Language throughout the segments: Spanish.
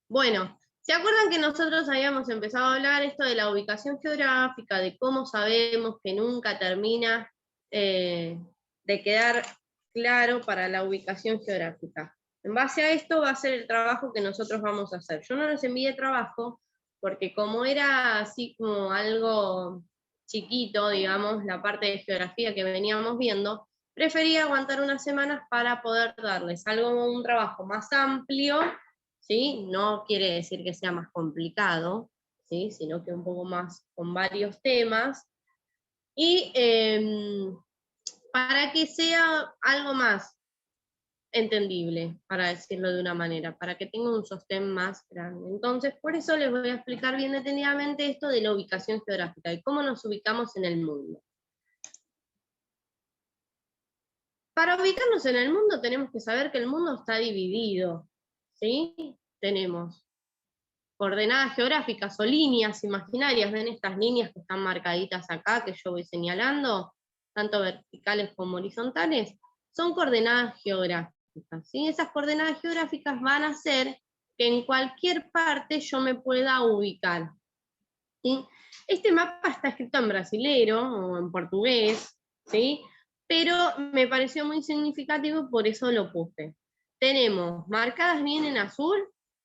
Bueno, ¿se acuerdan que nosotros habíamos empezado a hablar esto de la ubicación geográfica, de cómo sabemos que nunca termina de quedar claro para la ubicación geográfica? En base a esto va a ser el trabajo que nosotros vamos a hacer. Yo no les envié trabajo porque como era así como algo chiquito, digamos, la parte de geografía que veníamos viendo, preferí aguantar unas semanas para poder darles un trabajo más amplio, ¿sí? No quiere decir que sea más complicado, ¿sí? Sino que un poco más con varios temas, y para que sea algo más entendible, para decirlo de una manera, para que tenga un sostén más grande. Entonces, por eso les voy a explicar bien detenidamente esto de la ubicación geográfica y cómo nos ubicamos en el mundo. Para ubicarnos en el mundo tenemos que saber que el mundo está dividido, ¿sí? Tenemos coordenadas geográficas o líneas imaginarias, ven estas líneas que están marcaditas acá, que yo voy señalando, tanto verticales como horizontales, son coordenadas geográficas, ¿sí? Esas coordenadas geográficas van a hacer que en cualquier parte yo me pueda ubicar, ¿sí? Este mapa está escrito en brasilero o en portugués, ¿sí? Pero me pareció muy significativo, por eso lo puse. Tenemos marcadas bien en azul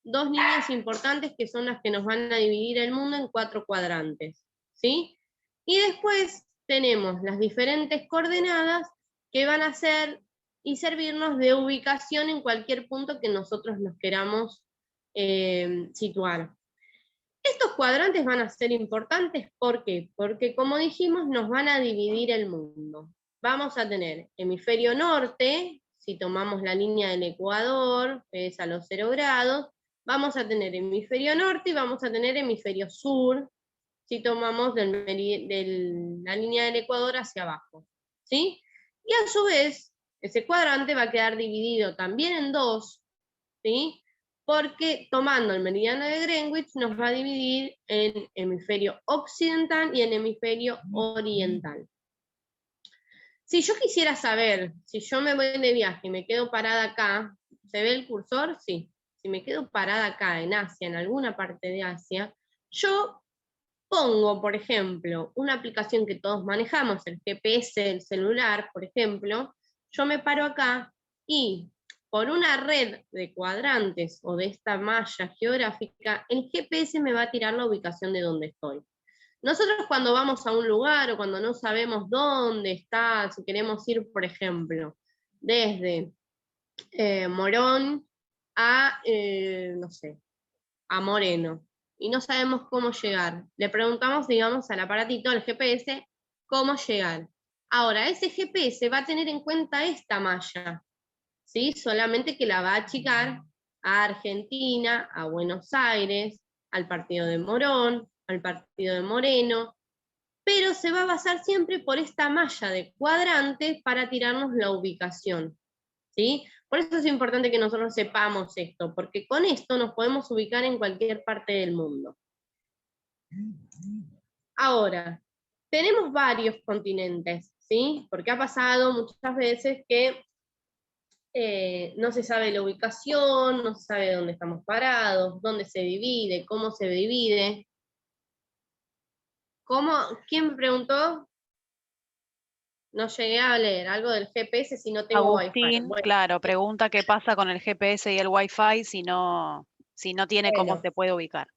dos líneas importantes que son las que nos van a dividir el mundo en 4 cuadrantes, ¿sí? Y después tenemos las diferentes coordenadas que van a ser y servirnos de ubicación en cualquier punto que nosotros nos queramos situar. Estos cuadrantes van a ser importantes, ¿por qué? Porque como dijimos, nos van a dividir el mundo. Vamos a tener hemisferio norte, si tomamos la línea del Ecuador, que es a los 0 grados, vamos a tener hemisferio norte y vamos a tener hemisferio sur, si tomamos la línea del Ecuador hacia abajo, ¿sí? Y a su vez, ese cuadrante va a quedar dividido también en dos, ¿sí? Porque tomando el meridiano de Greenwich nos va a dividir en hemisferio occidental y en hemisferio oriental. Si yo quisiera saber, si yo me voy de viaje y me quedo parada acá, ¿se ve el cursor? Sí. Si me quedo parada acá en Asia, en alguna parte de Asia, yo pongo, por ejemplo, una aplicación que todos manejamos, el GPS del celular, por ejemplo, yo me paro acá y por una red de cuadrantes o de esta malla geográfica, el GPS me va a tirar la ubicación de donde estoy. Nosotros cuando vamos a un lugar o cuando no sabemos dónde está, si queremos ir, por ejemplo, desde Morón a, no sé, a Moreno, y no sabemos cómo llegar. Le preguntamos, digamos, al aparatito, al GPS, cómo llegar. Ahora, ese GPS va a tener en cuenta esta malla, ¿sí? Solamente que la va a achicar a Argentina, a Buenos Aires, al partido de Morón, al partido de Moreno, pero se va a basar siempre por esta malla de cuadrantes para tirarnos la ubicación, ¿sí? Por eso es importante que nosotros sepamos esto, porque con esto nos podemos ubicar en cualquier parte del mundo. Ahora, tenemos varios continentes, ¿sí? Porque ha pasado muchas veces que no se sabe la ubicación, no se sabe dónde estamos parados, dónde se divide, cómo se divide. ¿Cómo? ¿Quién me preguntó? No llegué a leer algo del GPS si no tengo Wi-Fi. Agustín, claro, pregunta qué pasa con el GPS y el Wi-Fi si no tiene cómo se puede ubicar.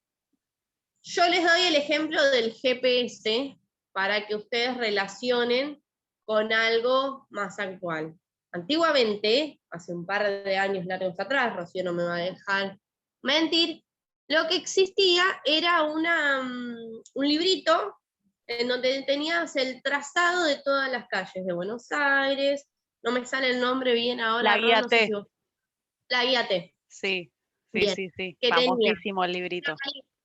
Yo les doy el ejemplo del GPS para que ustedes relacionen con algo más actual. Antiguamente, hace un par de años largos atrás, Rocío no me va a dejar mentir, lo que existía era un librito en donde tenías el trazado de todas las calles de Buenos Aires, no me sale el nombre bien ahora, La guía no sé T. si vos... La guía T. Sí, Bien, sí. que tenía Famosísimo el librito.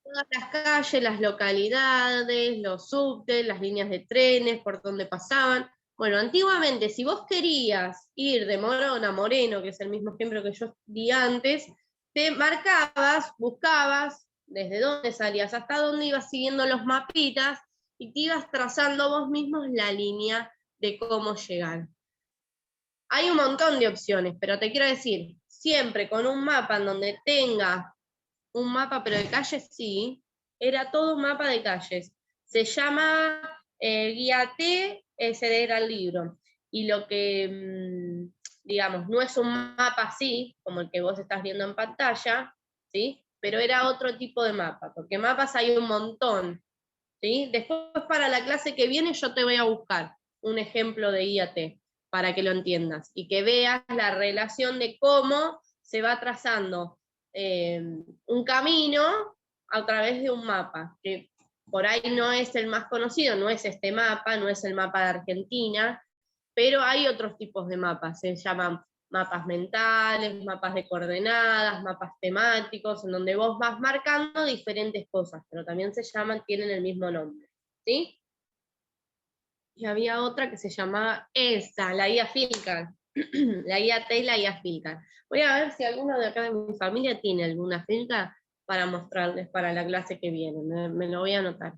todas las calles, las localidades, los subtes, las líneas de trenes, por donde pasaban. Bueno, antiguamente, si vos querías ir de Morón a Moreno, que es el mismo ejemplo que yo di antes, te marcabas, buscabas desde dónde salías hasta dónde ibas siguiendo los mapitas y te ibas trazando vos mismos la línea de cómo llegar. Hay un montón de opciones, pero te quiero decir, siempre con un mapa en donde tenga un mapa, pero de calles sí, era todo un mapa de calles. Se llama Guía T, ese era el libro. Y lo que, digamos, no es un mapa así, como el que vos estás viendo en pantalla, ¿sí? Pero era otro tipo de mapa, porque mapas hay un montón, ¿sí? Después para la clase que viene yo te voy a buscar un ejemplo de IAT para que lo entiendas y que veas la relación de cómo se va trazando un camino a través de un mapa, que por ahí no es el más conocido, no es este mapa, no es el mapa de Argentina, pero hay otros tipos de mapas, se llaman mapas mentales, mapas de coordenadas, mapas temáticos, en donde vos vas marcando diferentes cosas, pero también se llaman, tienen el mismo nombre, ¿sí? Y había otra que se llamaba esa, la guía Filcar, la guía T y la guía Filcar. Voy a ver si alguno de acá de mi familia tiene alguna Filcar para mostrarles para la clase que viene, me lo voy a anotar.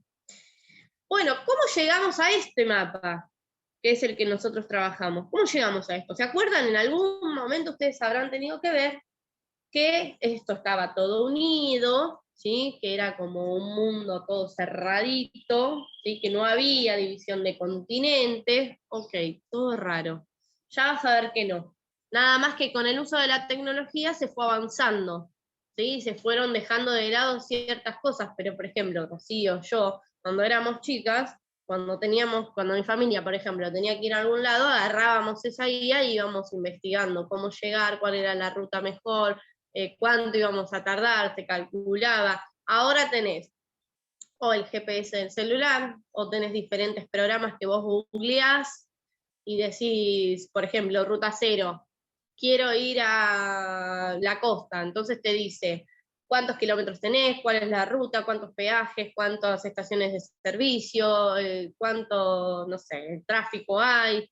Bueno, ¿cómo llegamos a este mapa? Que es el que nosotros trabajamos. ¿Cómo llegamos a esto? ¿Se acuerdan? En algún momento ustedes habrán tenido que ver que esto estaba todo unido, ¿sí? Que era como un mundo todo cerradito, ¿sí? Que no había división de continentes. Ok, todo raro. Ya vas a ver que no. Nada más que con el uso de la tecnología se fue avanzando, ¿sí? Se fueron dejando de lado ciertas cosas, pero por ejemplo, Rocío, yo, cuando éramos chicas, cuando mi familia, por ejemplo, tenía que ir a algún lado, agarrábamos esa guía y íbamos investigando cómo llegar, cuál era la ruta mejor, cuánto íbamos a tardar, se calculaba. Ahora tenés o el GPS del celular, o tenés diferentes programas que vos googleás y decís, por ejemplo, ruta cero, quiero ir a la costa, entonces te dice cuántos kilómetros tenés, cuál es la ruta, cuántos peajes, cuántas estaciones de servicio, cuánto, no sé, tráfico hay.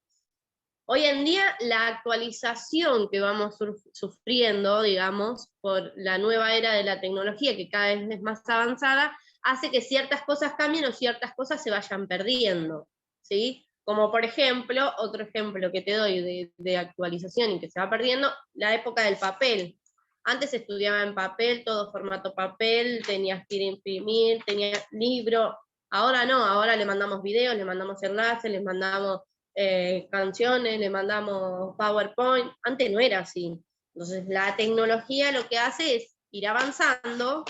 Hoy en día la actualización que vamos sufriendo, digamos, por la nueva era de la tecnología, que cada vez es más avanzada, hace que ciertas cosas cambien o ciertas cosas se vayan perdiendo, ¿sí? Como por ejemplo, otro ejemplo que te doy de actualización y que se va perdiendo, la época del papel. Antes se estudiaba en papel, todo formato papel, tenías que ir a imprimir, tenías libro. Ahora no, ahora le mandamos videos, le mandamos enlaces, les mandamos canciones, le mandamos PowerPoint. Antes no era así. Entonces la tecnología lo que hace es ir avanzando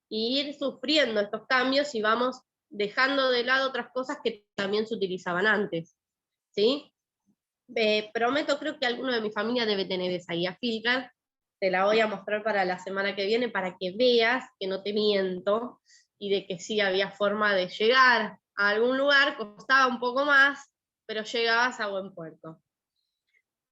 e ir sufriendo estos cambios y vamos dejando de lado otras cosas que también se utilizaban antes, ¿sí? Prometo, creo que alguno de mi familia debe tener esa guía Filcar, te la voy a mostrar para la semana que viene para que veas que no te miento y de que sí había forma de llegar a algún lugar, costaba un poco más, pero llegabas a buen puerto.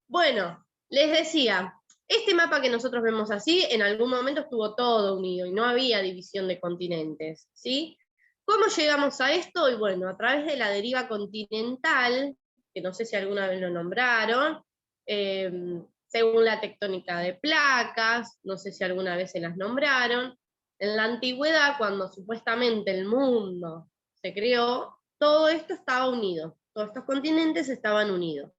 Bueno, les decía, este mapa que nosotros vemos así, en algún momento estuvo todo unido y no había división de continentes, ¿sí? ¿Cómo llegamos a esto? Y bueno, a través de la deriva continental, que no sé si alguna vez lo nombraron, según la tectónica de placas, no sé si alguna vez se las nombraron. En la antigüedad, cuando supuestamente el mundo se creó, todo esto estaba unido, todos estos continentes estaban unidos,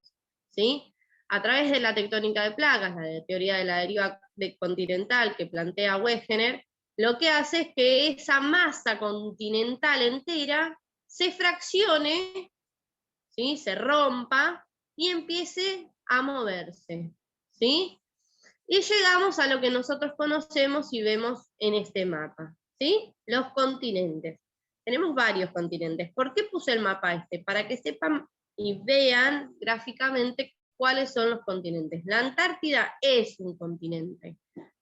¿sí? A través de la tectónica de placas, la teoría de la deriva continental que plantea Wegener, lo que hace es que esa masa continental entera se fraccione, ¿sí? Se rompa y empiece a moverse, ¿sí? Y llegamos a lo que nosotros conocemos y vemos en este mapa, ¿sí? Los continentes. Tenemos varios continentes. ¿Por qué puse el mapa este? Para que sepan y vean gráficamente cuáles son los continentes. La Antártida es un continente,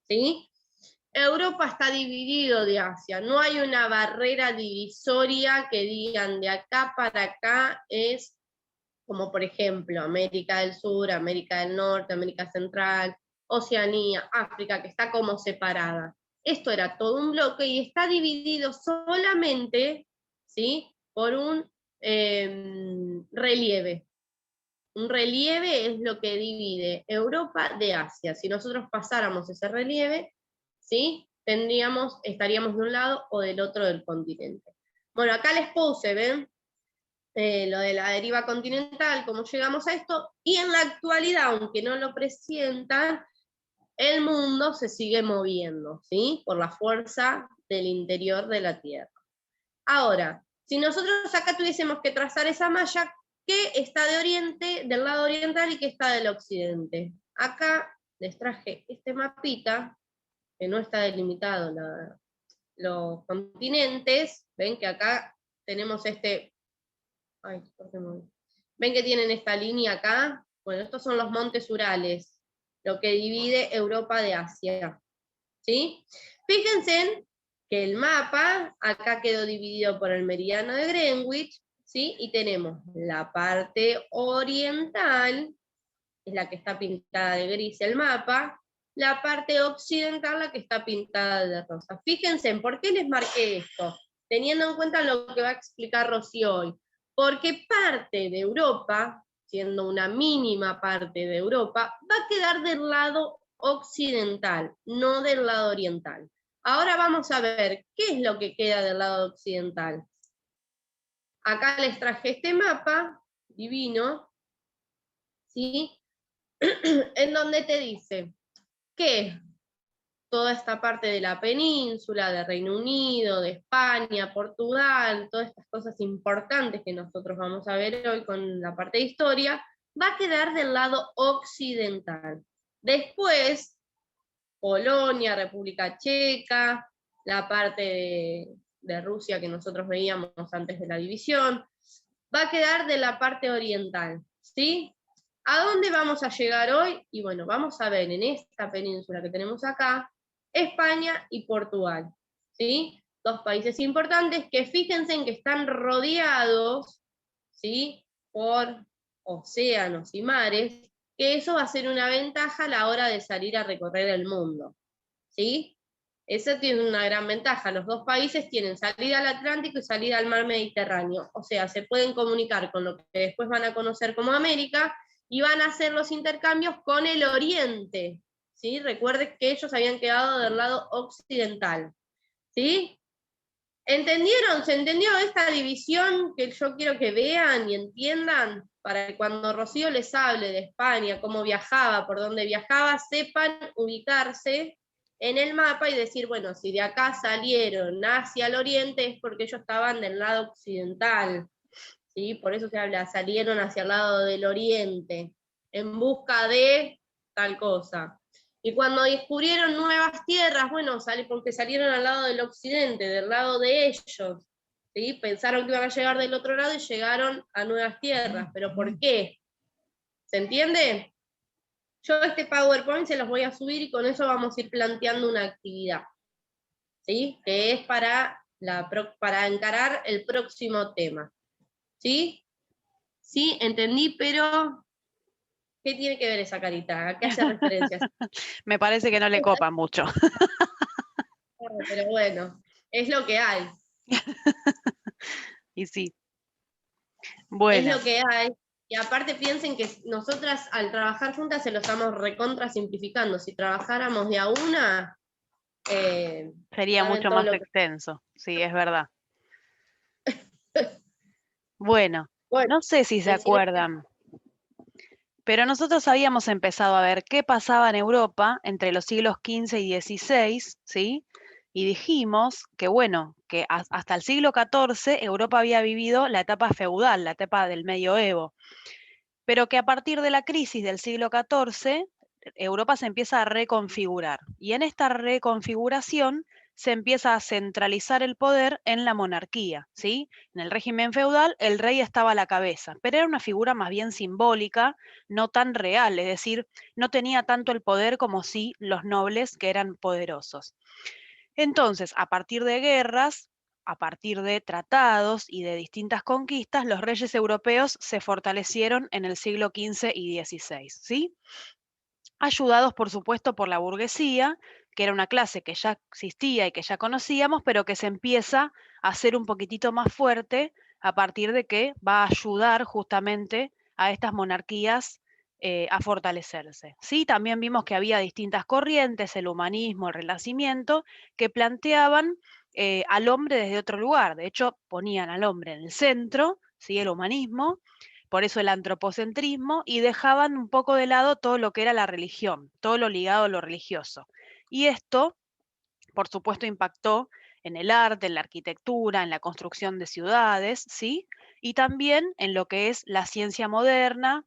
¿sí? Europa está dividido de Asia, no hay una barrera divisoria que digan de acá para acá es como por ejemplo América del Sur, América del Norte, América Central, Oceanía, África, que está como separada. Esto era todo un bloque y está dividido solamente, ¿sí? Por un relieve. Un relieve es lo que divide Europa de Asia. Si nosotros pasáramos ese relieve, ¿sí? Estaríamos de un lado o del otro del continente. Bueno, acá les puse, ¿ven? Lo de la deriva continental, cómo llegamos a esto, y en la actualidad, aunque no lo presientan, el mundo se sigue moviendo, ¿sí? Por la fuerza del interior de la Tierra. Ahora, si nosotros acá tuviésemos que trazar esa malla, ¿qué está de oriente, del lado oriental y qué está del occidente? Acá les traje este mapita, que no está delimitado los continentes. Ven que acá tenemos este... Ay, ¿por qué no? ¿Ven que tienen esta línea acá? Bueno, estos son los montes Urales, lo que divide Europa de Asia. ¿Sí? Fíjense que el mapa acá quedó dividido por el meridiano de Greenwich, ¿sí? Y tenemos la parte oriental, es la que está pintada de gris el mapa, la parte occidental la que está pintada de rosa. Fíjense, ¿por qué les marqué esto? Teniendo en cuenta lo que va a explicar Rocío hoy. Porque parte de Europa, siendo una mínima parte de Europa, va a quedar del lado occidental, no del lado oriental. Ahora vamos a ver qué es lo que queda del lado occidental. Acá les traje este mapa divino, ¿sí? En donde te dice que toda esta parte de la península, de Reino Unido, de España, Portugal, todas estas cosas importantes que nosotros vamos a ver hoy con la parte de historia, va a quedar del lado occidental. Después, Polonia, República Checa, la parte de Rusia que nosotros veíamos antes de la división, va a quedar de la parte oriental, ¿sí? ¿A dónde vamos a llegar hoy? Y bueno, vamos a ver en esta península que tenemos acá, España y Portugal, ¿sí? Dos países importantes que fíjense en que están rodeados, ¿sí? Por océanos y mares, que eso va a ser una ventaja a la hora de salir a recorrer el mundo, ¿sí? Eso tiene una gran ventaja. Los dos países tienen salida al Atlántico y salida al mar Mediterráneo. O sea, se pueden comunicar con lo que después van a conocer como América y van a hacer los intercambios con el Oriente. ¿Sí? Recuerden que ellos habían quedado del lado occidental. ¿Sí? ¿Entendieron? ¿Se entendió esta división que yo quiero que vean y entiendan? Para que cuando Rocío les hable de España, cómo viajaba, por dónde viajaba, sepan ubicarse en el mapa y decir, bueno, si de acá salieron hacia el oriente es porque ellos estaban del lado occidental, ¿sí? Por eso se habla, salieron hacia el lado del oriente, en busca de tal cosa. Y cuando descubrieron nuevas tierras, bueno, porque salieron al lado del occidente, del lado de ellos, ¿sí? Pensaron que iban a llegar del otro lado y llegaron a nuevas tierras, pero ¿por qué? ¿Se entiende? Yo este PowerPoint se los voy a subir y con eso vamos a ir planteando una actividad, ¿sí? Que es para encarar el próximo tema, ¿sí? Sí, entendí, pero ¿qué tiene que ver esa carita? ¿A qué hace referencia? Me parece que no le copa mucho. Pero bueno, es lo que hay. Y sí. Es Bueno, lo que hay. Y aparte piensen que nosotras al trabajar juntas se lo estamos recontra simplificando. Si trabajáramos de a una, sería saben mucho todo más lo que... extenso. Sí, es verdad. Bueno, Bueno, no sé si se decime. acuerdan, pero nosotros habíamos empezado a ver qué pasaba en Europa entre los siglos XV y XVI, ¿sí? Y dijimos que, bueno, que hasta el siglo XIV Europa había vivido la etapa feudal, la etapa del medioevo, pero que a partir de la crisis del siglo XIV, Europa se empieza a reconfigurar. Y en esta reconfiguración se empieza a centralizar el poder en la monarquía, ¿sí? En el régimen feudal el rey estaba a la cabeza, pero era una figura más bien simbólica, no tan real, es decir, no tenía tanto el poder como sí los nobles que eran poderosos. Entonces, a partir de guerras, a partir de tratados y de distintas conquistas, los reyes europeos se fortalecieron en el siglo XV y XVI, ¿sí? Ayudados, por supuesto, por la burguesía, que era una clase que ya existía y que ya conocíamos, pero que se empieza a ser un poquitito más fuerte a partir de que va a ayudar justamente a estas monarquías a fortalecerse. Sí, también vimos que había distintas corrientes, el humanismo, el renacimiento, que planteaban al hombre desde otro lugar. De hecho, ponían al hombre en el centro, ¿sí? El humanismo, por eso el antropocentrismo, y dejaban un poco de lado todo lo que era la religión, todo lo ligado a lo religioso. Y esto, por supuesto, impactó en el arte, en la arquitectura, en la construcción de ciudades, ¿sí? Y también en lo que es la ciencia moderna,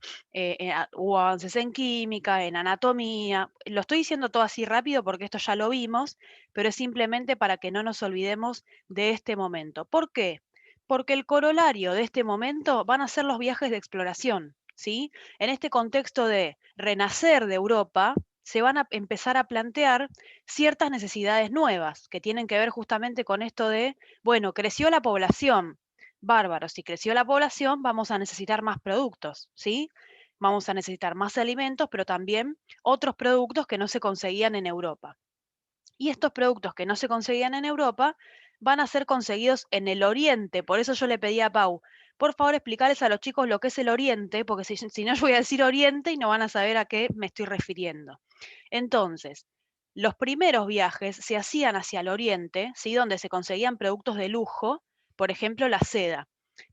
hubo avances en química, en anatomía. Lo estoy diciendo todo así rápido porque esto ya lo vimos, pero es simplemente para que no nos olvidemos de este momento. ¿Por qué? Porque el corolario de este momento van a ser los viajes de exploración, ¿sí? En este contexto de renacer de Europa, se van a empezar a plantear ciertas necesidades nuevas que tienen que ver justamente con esto de, bueno, creció la población, bárbaro, si creció la población vamos a necesitar más productos, ¿sí? Vamos a necesitar más alimentos, pero también otros productos que no se conseguían en Europa. Y estos productos que no se conseguían en Europa van a ser conseguidos en el Oriente. Por eso yo le pedí a Pau, por favor explicarles a los chicos lo que es el Oriente, porque si no yo voy a decir Oriente y no van a saber a qué me estoy refiriendo. Entonces, los primeros viajes se hacían hacia el Oriente, ¿sí? Donde se conseguían productos de lujo, por ejemplo la seda.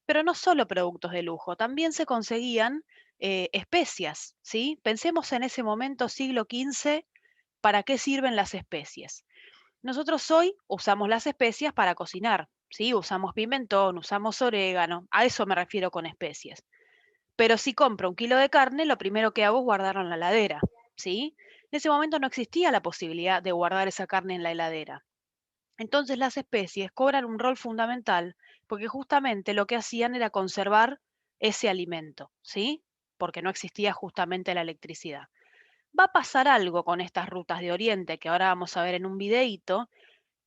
Pero no solo productos de lujo, también se conseguían especias, ¿sí? Pensemos en ese momento, siglo XV, ¿para qué sirven las especies? Nosotros hoy usamos las especias para cocinar, ¿sí? Usamos pimentón, usamos orégano, a eso me refiero con especies. Pero si compro 1 kilo de carne, lo primero que hago es guardarlo en la heladera, ¿sí? En ese momento no existía la posibilidad de guardar esa carne en la heladera. Entonces las especies cobran un rol fundamental porque justamente lo que hacían era conservar ese alimento, ¿sí? Porque no existía justamente la electricidad. Va a pasar algo con estas rutas de Oriente, que ahora vamos a ver en un videíto,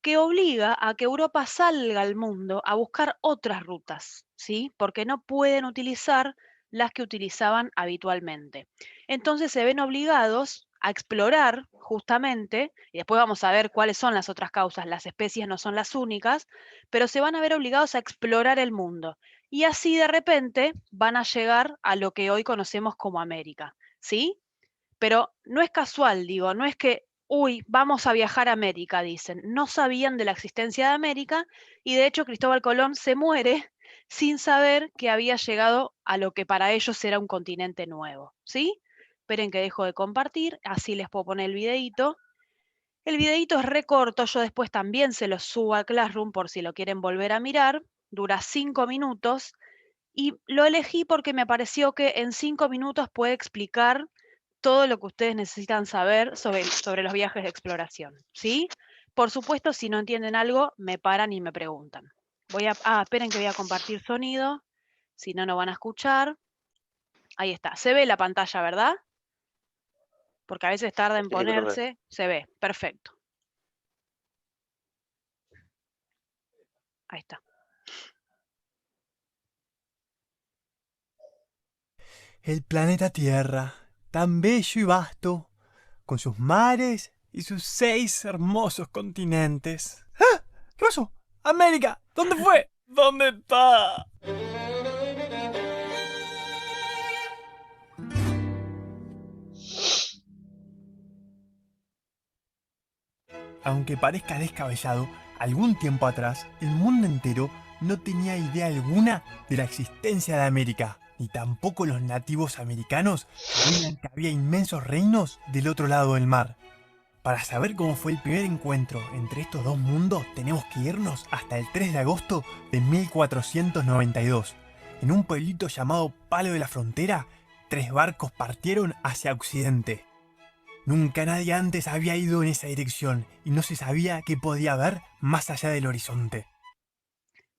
que obliga a que Europa salga al mundo a buscar otras rutas, ¿sí? Porque no pueden utilizar las que utilizaban habitualmente. Entonces se ven obligados a explorar justamente, y después vamos a ver cuáles son las otras causas, las especies no son las únicas, pero se van a ver obligados a explorar el mundo. Y así de repente van a llegar a lo que hoy conocemos como América, ¿sí? Pero no es casual, digo, no es que, uy, vamos a viajar a América, dicen. No sabían de la existencia de América y de hecho Cristóbal Colón se muere sin saber que había llegado a lo que para ellos era un continente nuevo, ¿sí? Esperen que dejo de compartir, así les puedo poner el videíto. El videíto es re corto, yo después también se lo subo a Classroom por si lo quieren volver a mirar. Dura 5 minutos y lo elegí porque me pareció que en 5 minutos puede explicar todo lo que ustedes necesitan saber sobre los viajes de exploración, ¿sí? Por supuesto, si no entienden algo, me paran y me preguntan. Esperen que voy a compartir sonido, si no, no van a escuchar. Ahí está, se ve la pantalla, ¿verdad? Porque a veces tarda en Sí, profe. ponerse, se ve, perfecto. Ahí está. El planeta Tierra, tan bello y vasto, con sus mares y sus 6 hermosos continentes. ¡Ah! ¡Roso! ¡América! ¿Dónde fue? ¿Dónde está? Aunque parezca descabellado, algún tiempo atrás el mundo entero no tenía idea alguna de la existencia de América, ni tampoco los nativos americanos sabían que había inmensos reinos del otro lado del mar. Para saber cómo fue el primer encuentro entre estos dos mundos, tenemos que irnos hasta el 3 de agosto de 1492. En un pueblito llamado Palo de la Frontera, 3 barcos partieron hacia Occidente. Nunca nadie antes había ido en esa dirección y no se sabía qué podía haber más allá del horizonte.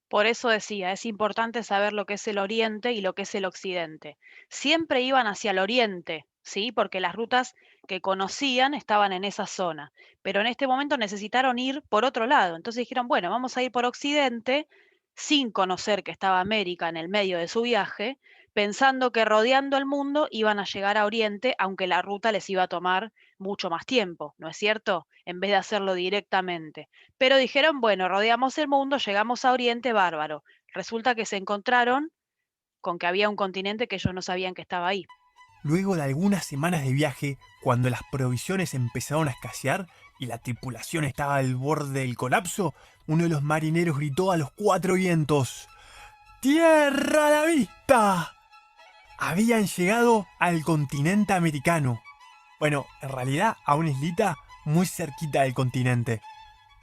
Por eso decía, es importante saber lo que es el Oriente y lo que es el Occidente. Siempre iban hacia el Oriente, ¿sí? Porque las rutas que conocían estaban en esa zona. Pero en este momento necesitaron ir por otro lado. Entonces dijeron, bueno, vamos a ir por Occidente sin conocer que estaba América en el medio de su viaje, pensando que rodeando el mundo iban a llegar a Oriente, aunque la ruta les iba a tomar mucho más tiempo, ¿no es cierto? En vez de hacerlo directamente. Pero dijeron, bueno, rodeamos el mundo, llegamos a Oriente, bárbaro. Resulta que se encontraron con que había un continente que ellos no sabían que estaba ahí. Luego de algunas semanas de viaje, cuando las provisiones empezaron a escasear y la tripulación estaba al borde del colapso, uno de los marineros gritó a los 4 vientos: ¡Tierra a la vista! habían llegado al continente americano. Bueno, en realidad a una islita muy cerquita del continente.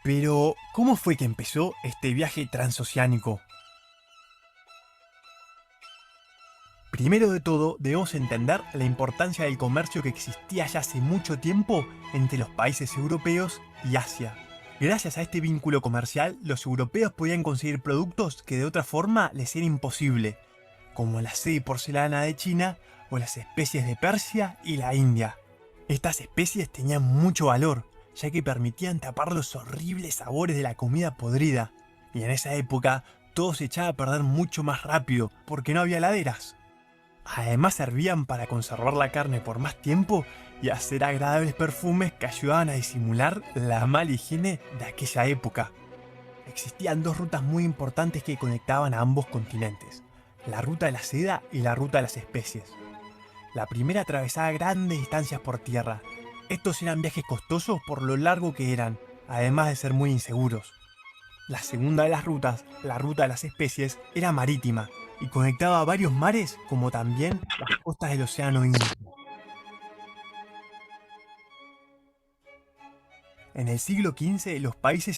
Pero, ¿cómo fue que empezó este viaje transoceánico? Primero de todo, debemos entender la importancia del comercio que existía ya hace mucho tiempo entre los países europeos y Asia. Gracias a este vínculo comercial, los europeos podían conseguir productos que de otra forma les era imposible, como la seda y porcelana de China o las especies de Persia y la India. Estas especies tenían mucho valor, ya que permitían tapar los horribles sabores de la comida podrida, y en esa época todo se echaba a perder mucho más rápido porque no había heladeras. Además servían para conservar la carne por más tiempo y hacer agradables perfumes que ayudaban a disimular la mala higiene de aquella época. Existían dos rutas muy importantes que conectaban a ambos continentes, la ruta de la seda y la ruta de las especies. La primera atravesaba grandes distancias por tierra. Estos eran viajes costosos por lo largo que eran, además de ser muy inseguros. La segunda de las rutas, la ruta de las especies, era marítima y conectaba a varios mares como también las costas del Océano Índico. En el siglo XV los países...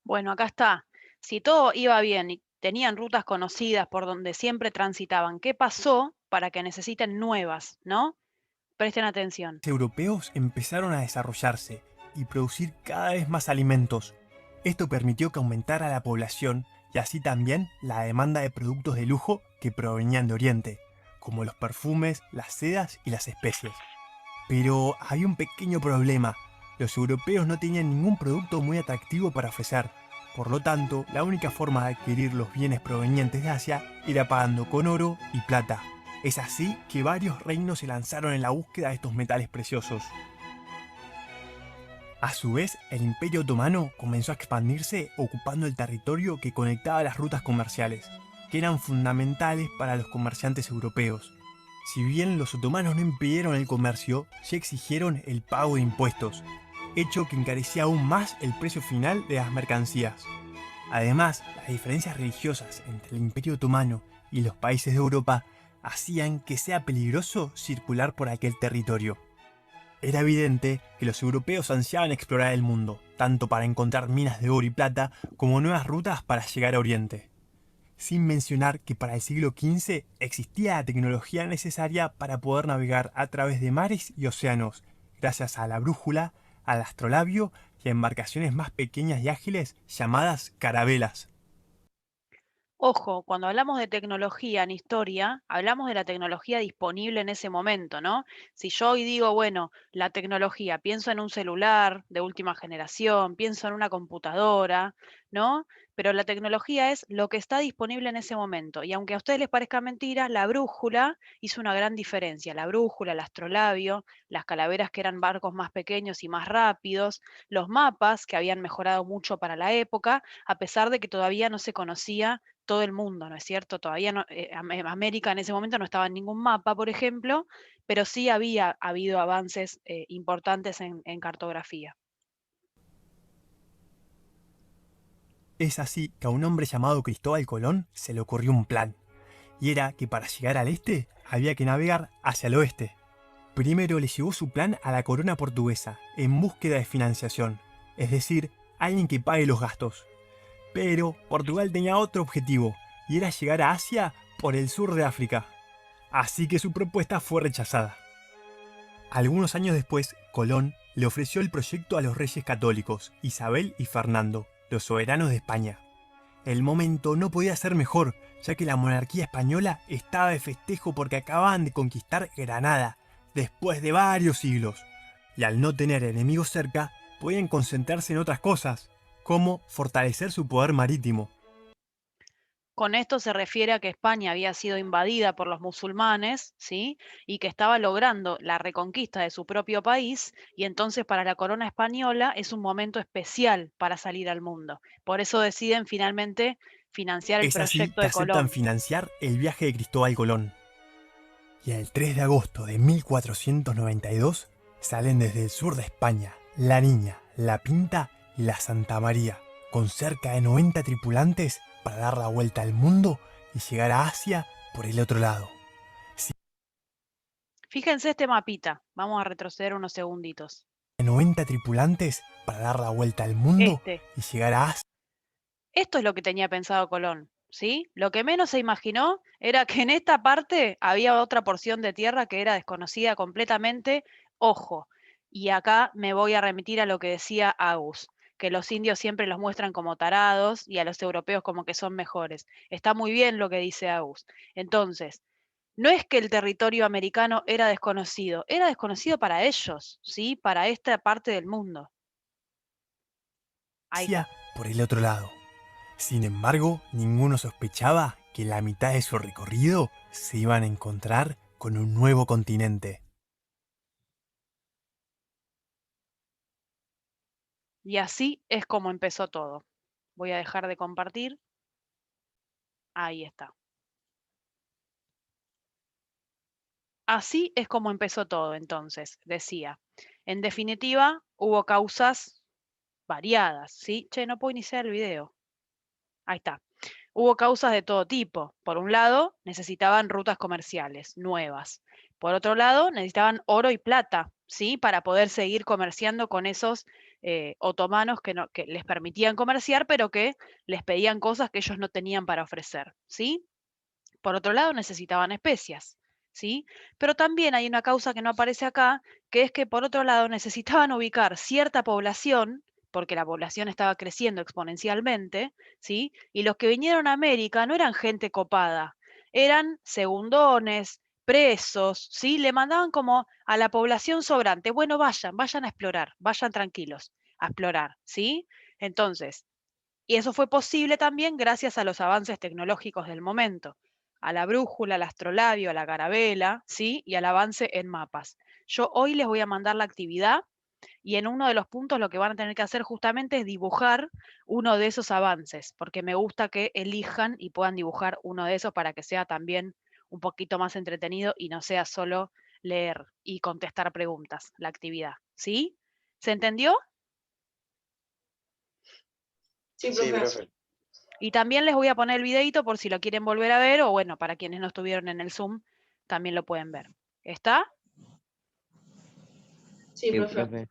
Bueno, acá está. Si todo iba bien y tenían rutas conocidas por donde siempre transitaban, ¿qué pasó para que necesiten nuevas, no? Presten atención. europeos empezaron a desarrollarse y producir cada vez más alimentos. Esto permitió que aumentara la población y así también la demanda de productos de lujo que provenían de Oriente, como los perfumes, las sedas y las especies. Pero había un pequeño problema. Los europeos no tenían ningún producto muy atractivo para ofrecer. Por lo tanto, la única forma de adquirir los bienes provenientes de Asia era pagando con oro y plata. Es así que varios reinos se lanzaron en la búsqueda de estos metales preciosos. A su vez, el Imperio Otomano comenzó a expandirse ocupando el territorio que conectaba las rutas comerciales, que eran fundamentales para los comerciantes europeos. Si bien los otomanos no impidieron el comercio, sí exigieron el pago de impuestos, hecho que encarecía aún más el precio final de las mercancías. Además, las diferencias religiosas entre el Imperio Otomano y los países de Europa hacían que sea peligroso circular por aquel territorio. Era evidente que los europeos ansiaban explorar el mundo, tanto para encontrar minas de oro y plata como nuevas rutas para llegar a Oriente. Sin mencionar que para el siglo XV existía la tecnología necesaria para poder navegar a través de mares y océanos, gracias a la brújula, al astrolabio y a embarcaciones más pequeñas y ágiles llamadas carabelas. Ojo, cuando hablamos de tecnología en historia, hablamos de la tecnología disponible en ese momento, ¿no? Si yo hoy digo, bueno, la tecnología, pienso en un celular de última generación, pienso en una computadora, ¿no? Pero la tecnología es lo que está disponible en ese momento. Y aunque a ustedes les parezca mentira, la brújula hizo una gran diferencia. La brújula, el astrolabio, las calaveras que eran barcos más pequeños y más rápidos, los mapas que habían mejorado mucho para la época, a pesar de que todavía no se conocía todo el mundo, ¿no es cierto? Todavía no, América en ese momento no estaba en ningún mapa, por ejemplo, pero sí había habido avances importantes en cartografía. Es así que a un hombre llamado Cristóbal Colón se le ocurrió un plan, y era que para llegar al este había que navegar hacia el oeste. Primero le llevó su plan a la corona portuguesa en búsqueda de financiación, es decir, alguien que pague los gastos. Pero Portugal tenía otro objetivo, y era llegar a Asia por el sur de África. Así que su propuesta fue rechazada. Algunos años después, Colón le ofreció el proyecto a los reyes católicos, Isabel y Fernando, los soberanos de España. El momento no podía ser mejor, ya que la monarquía española estaba de festejo porque acababan de conquistar Granada, después de varios siglos. Y al no tener enemigos cerca, podían concentrarse en otras cosas, como fortalecer su poder marítimo. Con esto se refiere a que España había sido invadida por los musulmanes, ¿sí? Y que estaba logrando la reconquista de su propio país, y entonces para la corona española es un momento especial para salir al mundo. Por eso deciden finalmente financiar el Es así proyecto que de aceptan Colón. financiar el viaje de Cristóbal Colón. Y el 3 de agosto de 1492 salen desde el sur de España, La Niña, La Pinta y la Santa María, con cerca de 90 tripulantes para dar la vuelta al mundo y llegar a Asia por el otro lado. Fíjense este mapita. Vamos a retroceder unos segunditos. 90 tripulantes para dar la vuelta al mundo y llegar a Asia. Esto es lo que tenía pensado Colón, ¿sí? Lo que menos se imaginó era que en esta parte había otra porción de tierra que era desconocida completamente. Ojo, y acá me voy a remitir a lo que decía Agus, que los indios siempre los muestran como tarados y a los europeos como que son mejores. Está muy bien lo que dice Agus. Entonces, no es que el territorio americano era desconocido para ellos, ¿sí? Para esta parte del mundo. Ahí está. Por el otro lado. Sin embargo, ninguno sospechaba que en la mitad de su recorrido se iban a encontrar con un nuevo continente. Y así es como empezó todo. Voy a dejar de compartir. Ahí está. Así es como empezó todo, entonces, decía. En definitiva, hubo causas variadas, ¿sí? Che, no puedo iniciar el video. Ahí está. Hubo causas de todo tipo. Por un lado, necesitaban rutas comerciales nuevas. Por otro lado, necesitaban oro y plata, ¿sí? Para poder seguir comerciando con esos otomanos que les permitían comerciar, pero que les pedían cosas que ellos no tenían para ofrecer, ¿sí? Por otro lado, necesitaban especias, ¿sí? Pero también hay una causa que no aparece acá, que es que por otro lado necesitaban ubicar cierta población, porque la población estaba creciendo exponencialmente, ¿sí? Y los que vinieron a América no eran gente copada, eran segundones, presos, ¿sí? Le mandaban como a la población sobrante, bueno, vayan a explorar, vayan tranquilos a explorar, ¿sí? Entonces, y eso fue posible también gracias a los avances tecnológicos del momento, a la brújula, al astrolabio, a la carabela, ¿sí? Y al avance en mapas. Yo hoy les voy a mandar la actividad y en uno de los puntos lo que van a tener que hacer justamente es dibujar uno de esos avances, porque me gusta que elijan y puedan dibujar uno de esos para que sea también un poquito más entretenido y no sea solo leer y contestar preguntas, la actividad, ¿sí? ¿Se entendió? Sí, profe. Y también les voy a poner el videito por si lo quieren volver a ver, o bueno, para quienes no estuvieron en el Zoom, también lo pueden ver. ¿Está? Sí, profe.